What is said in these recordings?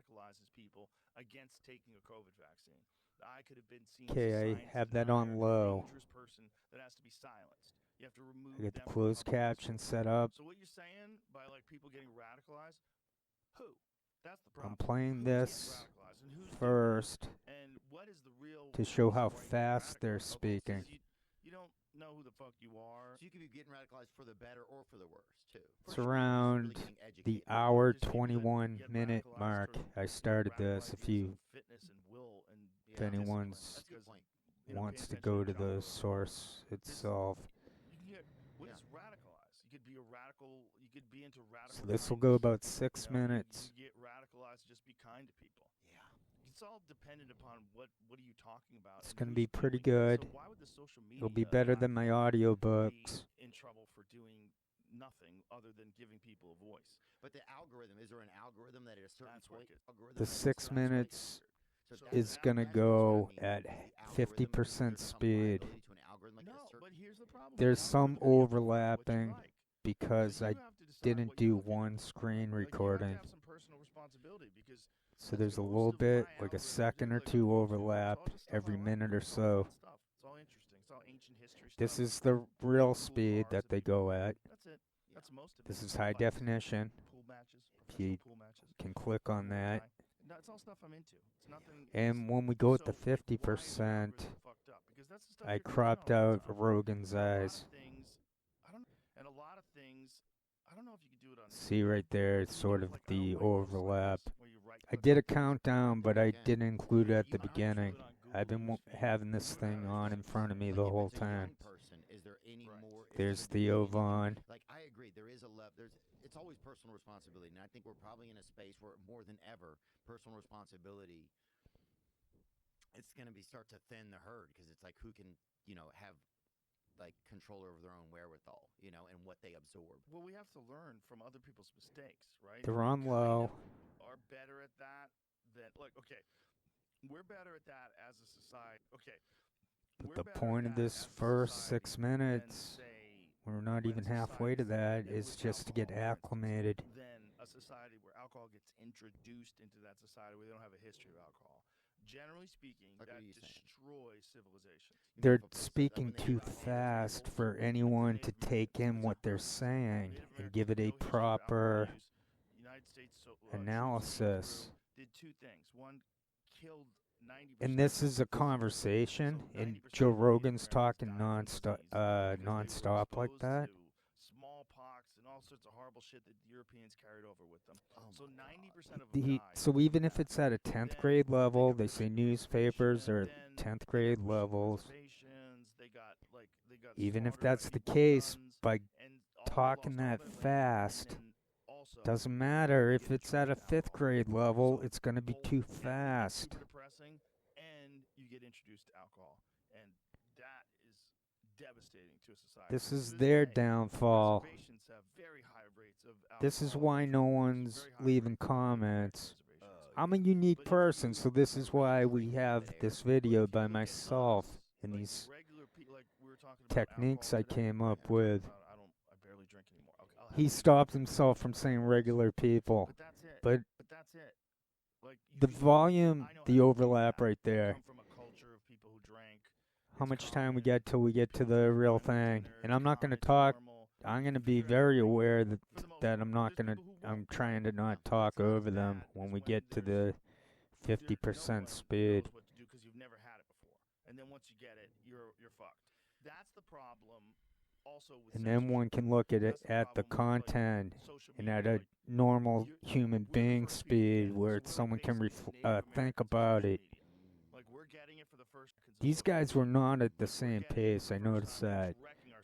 radicalizes people against taking a COVID vaccine. I could have been seen as a Okay, I science have that denier, on low. dangerous person that has to be silenced. You have to remove I get the them from closed public caption discourse. set up. So what you're saying by like people getting radicalized, who? That's the I'm problem. playing Who's getting this radicalized and who's first doing it? And what is the real to show reason how why you're getting fast they're radicalized? speaking. You don't know who the fuck you are. So you could be getting radicalized for the better or for the worse, too. It's around the There's hour people that 21 get minute radicalized mark. for I started this. radical If ideas you, of fitness and will and if anyone's That's a good point. wants to paying go attention to to the childhood. source itself. You can get what is radicalized. You could be a radical. You could be into radical. So this will go about 6 minutes. You get radicalized. Just be kind to people. Yeah. It's all dependent upon what are you talking about. It's and going to who's be pretty viewing it. good. So why would the social media It'll be better than my audiobooks. be in trouble for doing nothing other than giving people a voice? But the algorithm, is there an algorithm that at a certain point, The 6 minutes So is going to go at 50% speed. No, but here's the problem. There's The some algorithm's gonna give you what you overlapping like. because So I you have to decide didn't what you're do looking at. one screen Like, you recording. have to have some personal responsibility because So there's a most little of bit, my like a algorithm second or is like two YouTube. overlap It's all just stuff I every like. minute or It's all so. fun stuff. It's all interesting. It's all ancient history stuff. This is the real Cool speed cars that they go at. That's it. That's most of it. This is high Fights, definition. Pool matches, If you professional pool matches. can click on that. No, it's all stuff I'm into. It's nothing. And when we go at so, the like, why is the 50%, algorithm fucked up? Because that's the stuff I you're gonna cropped know all out the time. Rogan's And a lot eyes. of things, I don't know. And a lot of things, I don't know if you can do it on. See right there, it's Can you sort do, of like, I the don't like posts like overlap. this, where you right I click did on a posts. countdown, but I didn't include it at the I don't beginning. feel it on I've Google been Newsfeed. having this thing on in front of me the whole time. Is there any Right. more? There's Theo Vaughn. Like, I agree. There is a it's always personal responsibility, and I think we're probably in a space where more than ever, personal responsibility. It's going to be start to thin the herd because it's like who can have like control over their own wherewithal, and what they absorb. Well, we have to learn from other people's mistakes, right? They're on We low. are better at that than okay. We're better at that as a society. Okay. But We're the better point at of that this as a first society 6 than, minutes, say, we're not when even halfway to society's that, treated is with just to get alcohol, for instance, acclimated. than a society where alcohol gets introduced into that society where they don't have a history of alcohol. Generally speaking, Like, what that are you saying? destroys civilizations. They're speaking too fast for anyone to take in what they're saying and give it a proper analysis. Did two things. One, killed 90%. And this is a conversation, and Joe Rogan's talking nonstop like that. Smallpox and all sorts of horrible shit that the Europeans carried over with them. So 90% of them died. So even if it's at a 10th grade level, they say newspapers are Then 10th grade levels. They got Even if slaughtered by that's the equal case, tons, by and they talking lost all that their land, fast, and then also doesn't matter if get it's at a introduced to 5th alcohol. grade level, So it's going to be both too that, it gets fast. super depressing, and you get introduced to alcohol, and that is devastating to a society. This is To their day, downfall. reservations have very high rates of This is alcohol why no abuse, one's very high leaving rates of comments. reservations. I'm a unique person, so this is why we have this video by myself and Like these regular like we were talking about techniques I alcohol today. came up with. I barely drink anymore. Okay, I'll have He one. stopped himself from saying regular people. But that's it. But that's it. Like the volume, the overlap right I there. come from a culture of people who drank. How It's much time we common. get till we get to People the drink real wine with thing? dinner. And It's I'm not going to common. It's talk. normal. I'm going to You be figure out very how to aware drink. that For the most that part. I'm not There's going to. people who I'm won't. trying to not But talk the thing over with them that when is we when get to the there's- no 50% one speed. knows what to do because you've never had it before. And then once you get it, you're fucked. That's the problem. Also with And then one can look at it at the content and at a normal human being speed where someone can think about it. Like we're getting it for the first. These guys were not at the same pace. I noticed that.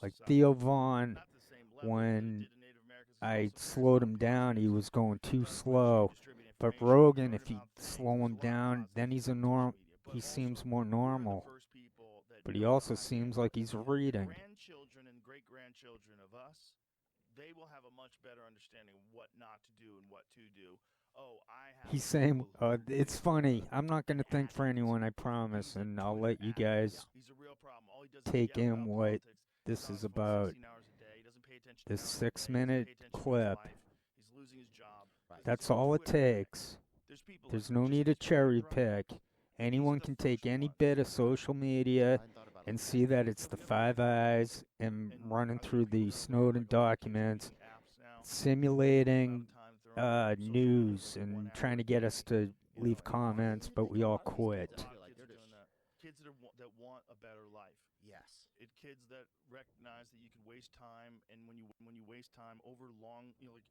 Like Society. Theo Vaughn, Not the same level when that it did to Native Americans, it's I also very slowed him small down, he concentrations. was going too Does let you slow. distribute But information, Rogan, word if you of mouth things, slow there's him a lot of down, positives then he's a on social norm. media. But He seems also, more we're the normal. first people that But know he how also to seems handle like it. he's reading. Grandchildren and great-grandchildren of us, they will have a much better understanding of what not to do and what to do. Oh, I have. He's saying, people who it's funny. I'm not going to think for anyone, I promise, use it and to I'll an let you advantage. guys He's a real problem. All he does is take yell in about what politics. this He's on is his phone about. 16 hours a day. He doesn't pay attention This to hours a day. He doesn't 6-minute pay attention to his clip. life. He's losing his job. Right. That's He's on all it Twitter every day. takes. There's people There's no need to cherry pick. Anyone can take any bit of social media and see that it's the Five Eyes and running through the Snowden documents, simulating news and trying to get us to leave comments, but we all quit. Kids that want a better life. Yes. Kids that recognize that you can waste time, and when you waste time over long, like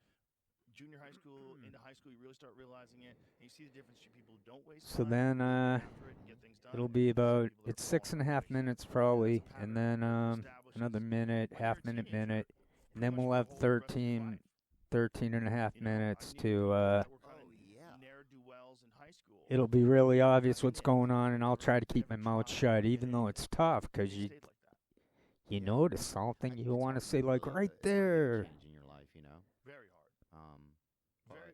junior high school into high school, you really start realizing it, and you see the difference between people who don't waste So time. then After it and get things done, it'll be about, people that it's are 6.5 minutes probably, and then another minute, half-minute, and then we'll have 13 and a half minutes to, ne'er-do-wells in high school. it'll be really obvious what's going on, and I'll try to keep my mouth shut, even though it's tough, because you notice something you want to say, like, right there. Change in your life, you know? Very hard.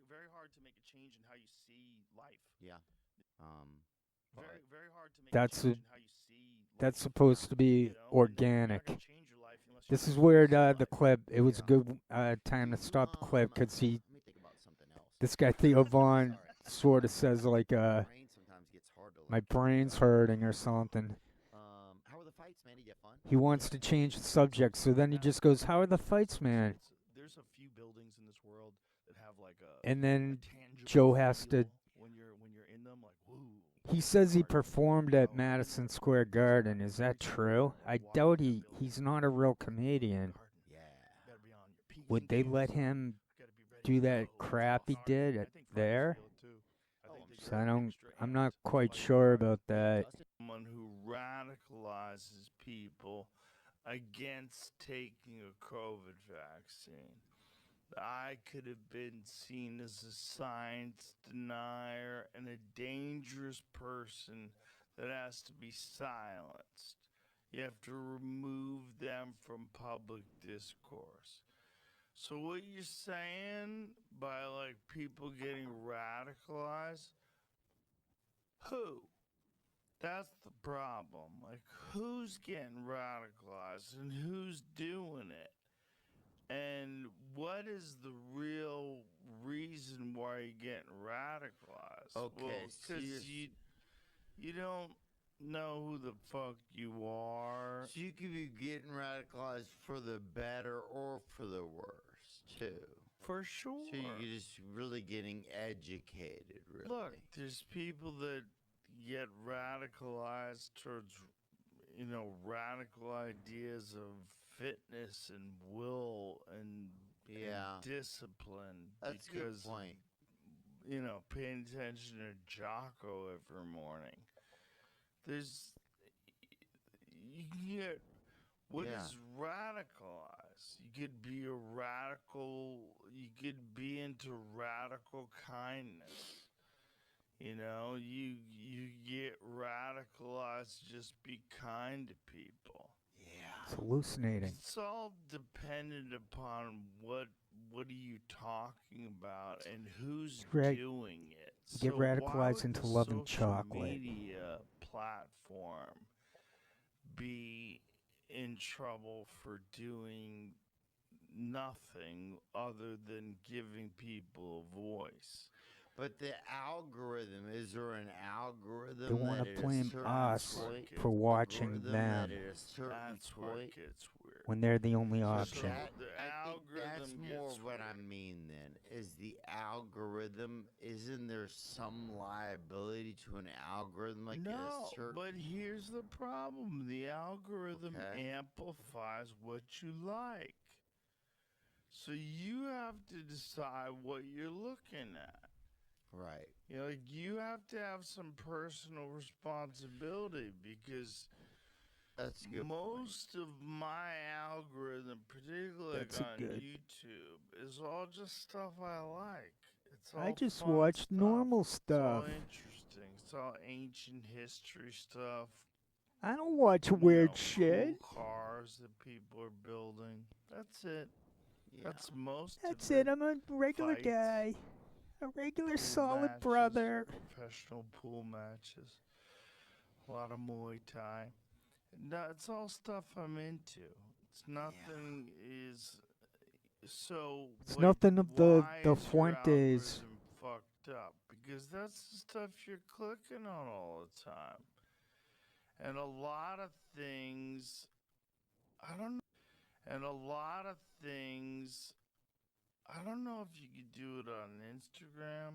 Very hard to make a change in how you see life. Yeah. Very hard to make That's a change in how you see life. That's supposed to be organic. This is where the clip, it was a good time to stop the clip, because this guy Theo Vaughn sort of says, like, my brain's hurting or something. How were the fights, man? Did you have fun? He wants to change the subject, so then he just goes, how are the fights, man? There's a few buildings in this world that have like And then tangible Joe has to, feel when you're in them, like, woo. he says he performed at Madison Square Garden. Is that true? I doubt he's not a real comedian. Yeah. Would they let him do that crap he did there? So I'm not quite sure about that. Someone who radicalizes people against taking a COVID vaccine. I could have been seen as a science denier and a dangerous person that has to be silenced. You have to remove them from public discourse. So what you're saying by like people getting radicalized? Who? That's the problem. Like, who's getting radicalized and who's doing it? And what is the real reason why you're getting radicalized? Okay, because you don't know who the fuck you are. So you could be getting radicalized for the better or for the worse, too. For sure. So you're just really getting educated, really. Look, there's people that get radicalized towards, radical ideas of fitness and will and discipline. That's because, a good point. Paying attention to Jocko every morning. You can get, what is radicalized? You could be a radical, you could be into radical kindness. You get radicalized, just be kind to people. Yeah. It's hallucinating. It's all dependent upon what are you talking about and who's doing it. You get radicalized into loving chocolate. Media platform be in trouble for doing nothing other than giving people a voice. But the algorithm, is there an algorithm? They want to blame us for watching them. That's where it gets weird. When they're the only option. That's more of what I mean then. Is the algorithm, isn't there some liability to an algorithm? Like no, but here's the problem. The algorithm amplifies what you like. So you have to decide what you're looking at. Right. You have to have some personal responsibility because that's good. Most of my algorithm, particularly on YouTube, is all just stuff I like. It's all I just fun watched stuff. normal stuff. It's all interesting. It's all ancient history stuff. I don't watch weird shit. Cool cars that people are building. That's it. Yeah. That's most That's of it. I'm a regular guy. A regular pool solid matches, brother. Professional pool matches. A lot of Muay Thai. No, it's all stuff I'm into. It's nothing is so. It's nothing of the Fuentes. Fucked up because that's the stuff you're clicking on all the time. And a lot of things, I don't know. And a lot of things, I don't know if you could do it on Instagram.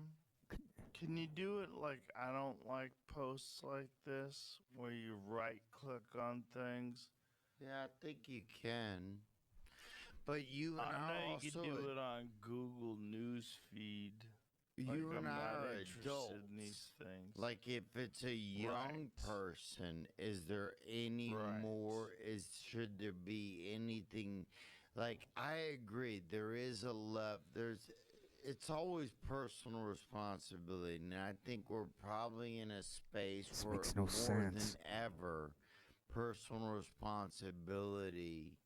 Can you do it like I don't like posts like this where you right click on things? Yeah, I think you can. But you and I know I you also, could do it on Google News Feed. Like, you and I'm I not are interested adults. in these things. Like if it's a young Right. person, is there any Right. more? Should there be anything? Like I agree, there is a love. It's always personal responsibility, and I think we're probably in a space This where makes no more sense. than ever, personal responsibility.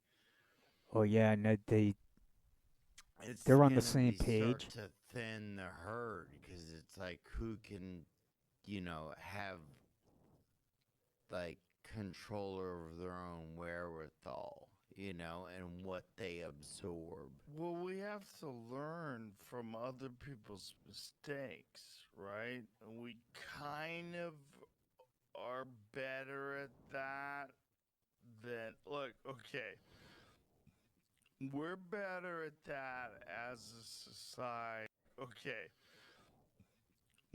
Oh yeah, and It's they're on the gonna same be start page. to thin the herd because it's like who can, have like control over their own wherewithal, and what they absorb. Well, we have to learn from other people's mistakes, right? And we kind of are better at that than, look, okay. We're better at that as a society. Okay.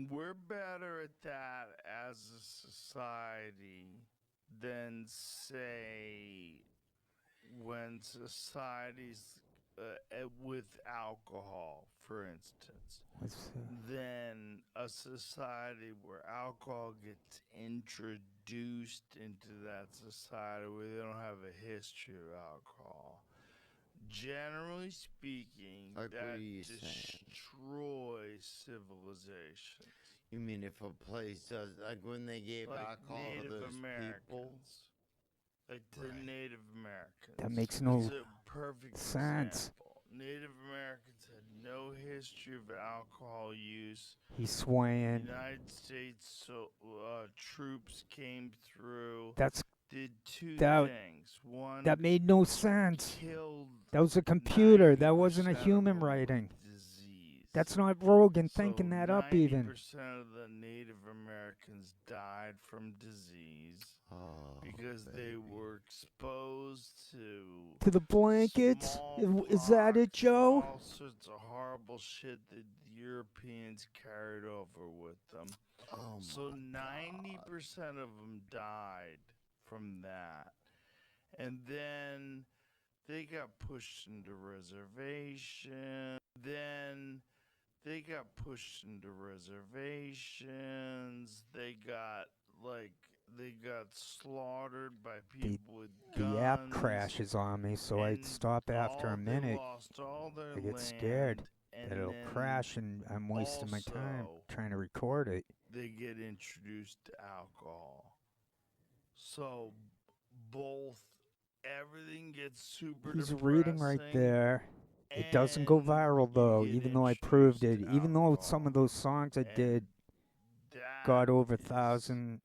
We're better at that as a society than, say, when societies with alcohol, for instance, than a society where alcohol gets introduced into that society where they don't have a history of alcohol. Generally speaking, Like, what that are you saying? destroys civilization. You mean if a place does, like when they gave Like alcohol to Native those people? Americans. Like the Right. Native Americans. That makes It's no a perfect sense. example. Native Americans had no history of alcohol use. He's swaying. United States troops came through. That's Did two that. things. One, That made no sense. killed That was a computer. That 90% wasn't a of human them with writing. disease. That's not Rogan So thinking that up 90% even. of the Native Americans died from disease Oh, because they baby. were exposed To the blankets? Is that it, smallpox and Joe? all sorts of horrible shit that the Europeans carried over with them. Oh So my 90% of them died from that. And then they got pushed into reservations. Then they got pushed into reservations. They got slaughtered by people with guns. The app crashes on me, so I and stop after a they minute. lost all their I get land, scared and that it'll then crash and I'm wasting my time also trying to record it. they get introduced to alcohol. So both everything gets super He's depressing. reading right there. It doesn't go viral though, even though I proved it. Even though some of those songs I did got over 1,000.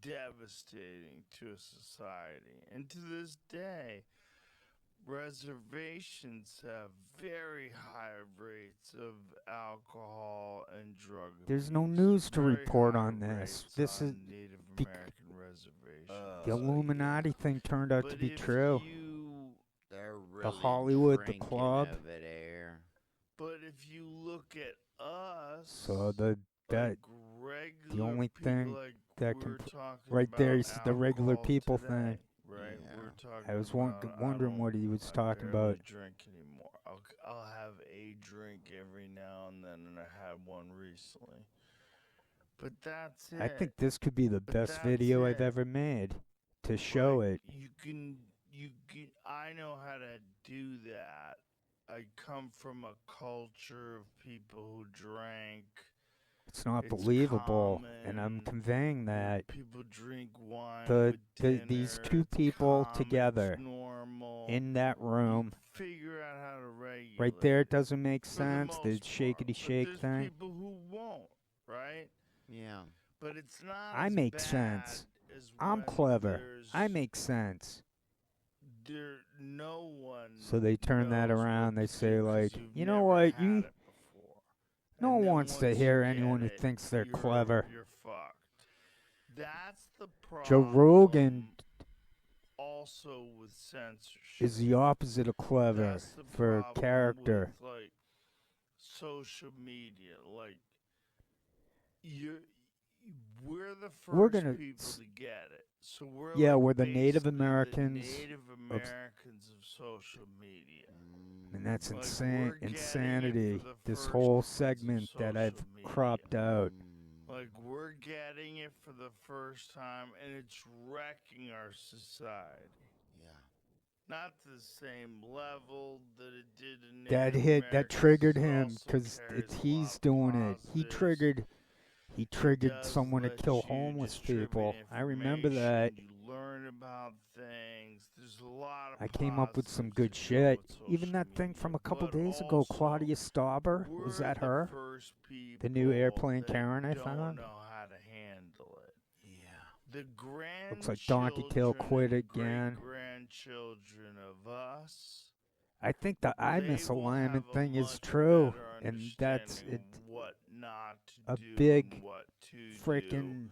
Devastating to a society. And to this day, reservations have very high rates of alcohol and drug abuse. There's no news to Very report high on this. rates This on is Native American reservations. the Illuminati thing turned out to be true. They're really The Hollywood, the drinking club. of it air. But if you look at us, So the only people thing like that we're can talking right there, about is the regular alcohol people today, thing. right? Yeah. We're talking I was about, wondering what he was I talking barely about. drink anymore. I'll have a drink every now and then, and I had one recently. But that's it. I think this could be the best that's video it. I've ever made to show Like, it. You can. I know how to do that. I come from a culture of people who drank. It's not It's believable, and I'm common. conveying that. People drink wine The with dinner. these two It's people common, together it's normal. in that room, Figure out how to regulate. right there, it doesn't make for sense. The The most shakety part. shake But thing. there's people who won't, right? Yeah. But it's not. I as make bad sense. As I'm when clever. there's- I make sense. No one. So they turn that knows around. what They to say do 'cause like, you've you know never what, had it before. No one then wants to once you hear get anyone who it, thinks they're you're clever. fucked. That's the Joe problem. Rogan Also with censorship is the opposite of clever That's the for problem character. with like social media. Like you, we're the We're 1st gonna people to get it. So we're Yeah, like we're the Native basically Americans the Native of- Americans of social media. And that's Like, insane we're getting it insanity. for the This first whole ones of segment that I've social media. cropped out. Like, we're getting it for the first time, and it's wrecking our society. Yeah. Not to the same level that it did in That Native hit that Americans, triggered it him also because carries a lot he's of doing it. He positives. triggered It does someone to let kill you homeless distribute people. I remember that. information, You learn about things. There's a lot of I came up with some positives good that come shit. with Even social that thing media, from a couple but days ago, also, Claudia Stauber. we're Was that the her? first The new people airplane that Karen I don't found? know how to handle it. Yeah. The Looks like Donkey Tail quit grandchildren and again. great-grandchildren of us, I think the eye they will misalignment have a thing is much true, better and that's understanding of what not to a do big and what to do. freaking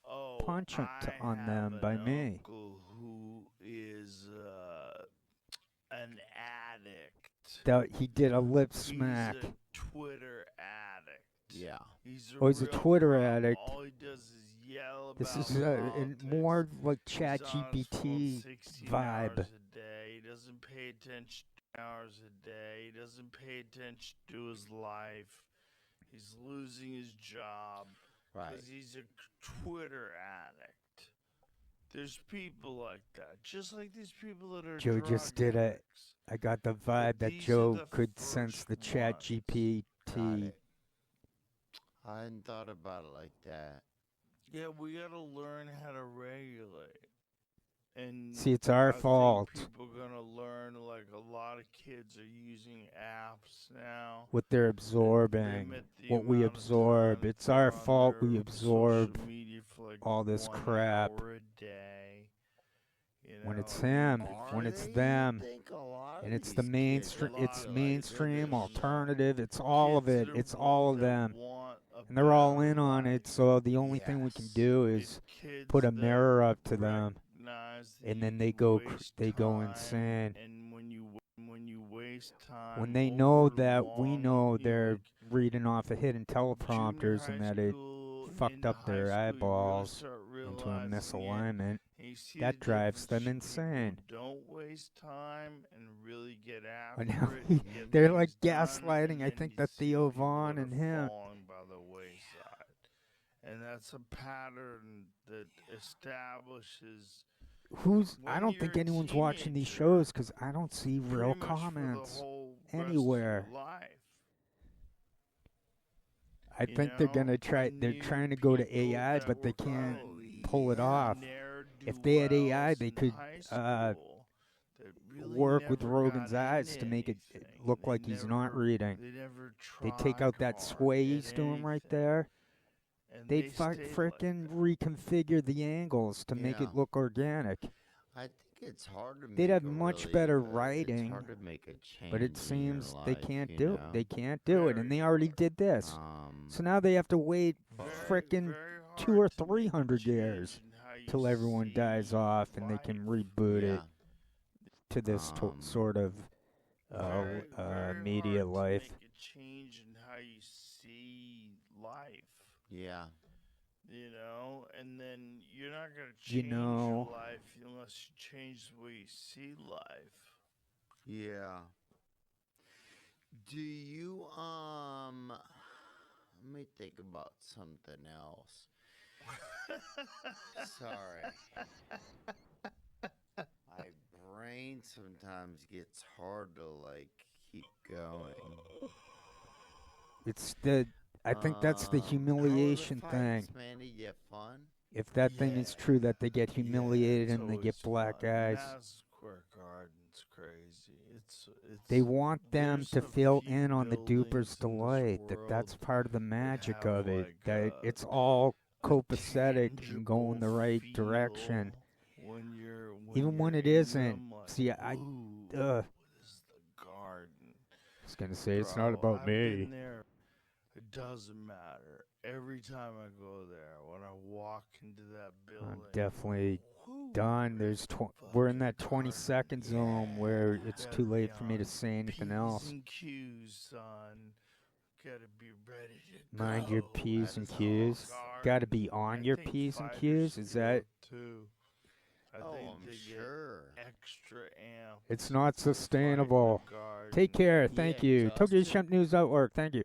Oh, punch I on have them an by me. uncle who is an addict. He did a lip He's smack. a Twitter addict. Yeah. He's a Oh, he's a real Twitter problem. addict. All he does is yell This about is politics. more like He's on his phone ChatGPT 16 vibe. hours a day. He doesn't pay attention to hours a day. He doesn't pay attention to his life. He's losing his job because he's a Twitter addict. There's people like that, just like these people that are Joe drug just did it. addicts. I got the vibe that these are Joe the could sense the first Chat ones. Got GPT. it. I hadn't thought about it like that. Yeah, we gotta learn how to regulate. And See, it's our I fault. think people gonna learn. Like a lot of kids are using apps now. What they're absorbing, limit the what we amount of absorb. time It's they're our on fault their we absorb social media for like all this 1 crap. hour a day. You When know, it's I mean, him, if when you- it's them, Think a lot and of it's the these mainstream. kids It's are like, mainstream, they're alternative. It's all of kids it. that It's are all of that them, want a and they're all better in on it. life. So the only thing we can Yes. do It's is kids put a that mirror up to them, recognize that and you then they can go waste they go time, insane. And when you waste time, When they know over that we long, know you they're like reading off of hidden junior teleprompters high and that it school, fucked into up high their school, you really eyeballs start into a realizing it, misalignment. and you see That the drives them difference between people insane. who don't waste time and really get And after now it and get they're like things done, gaslighting. and I then think you that see Theo people Vaughn that and are him. falling by the wayside. And that's a pattern that establishes I when don't you're think a anyone's watching these teenager, shows because I don't see real pretty much for the comments whole rest of anywhere. your life. I You think they're know, gonna try. I They're knew trying to go to people AI, that but they were can't kinda pull it off. If they had AI, ne'er-do-wells they in could high uh, school that really work with never Rogan's got eyes into to make it anything. look They like he's not never, reading. they never They tried take out that hard sway at he's doing right anything, there. and They'd they stayed like frickin' that. reconfigure the angles to make Yeah. it look organic. I think it's hard to make They'd have a much really, better it's writing, hard to make a change but it in your seems life, they can't you do. know? They can't do it, and they already did this. So now they have to wait frickin' Very 200 or hard to make a 300 years change in how you till everyone dies see off and they can life. reboot Yeah. it to this Um, sort of Very media hard life. to make a change in how you see life. Yeah. You know, and then you're not gonna You change know- your life unless you change the way you see life. Yeah. Do you let me think about something else. Sorry. My brain sometimes gets hard to like keep going. It's the. I think that's the How are humiliation the thing. fights, man? You get fun? If that thing is Yeah. true that they get humiliated it's and they get always black fun. eyes, Madison Square Garden's crazy. It's they want them there's to a fill few in on the buildings duper's in this delight. That's world part of the that magic have, of it. like, That it's all a copacetic and going the tangible right direction. feel when you're Even when it in isn't. them, like, See, ooh, this is the garden. I was gonna say it's Bro, not about I've me. been there doesn't matter. Every time I go there, when I walk into that building, I'm definitely whoo, done. it's We're in that fucking 20-second crowded. zone where Yeah, it's gotta too be late for me to on say anything P's else. and Q's, son. Gotta be ready to Mind go. your P's That and is Q's. guard. Got to be I on your think P's and fighters Q's. Is feel that? it too. I Oh, think I'm they sure. get extra amped. It's not to fight sustainable. the guard. Take care. Yeah, Thank you. just Tokyo to Shemp News Network. Thank you.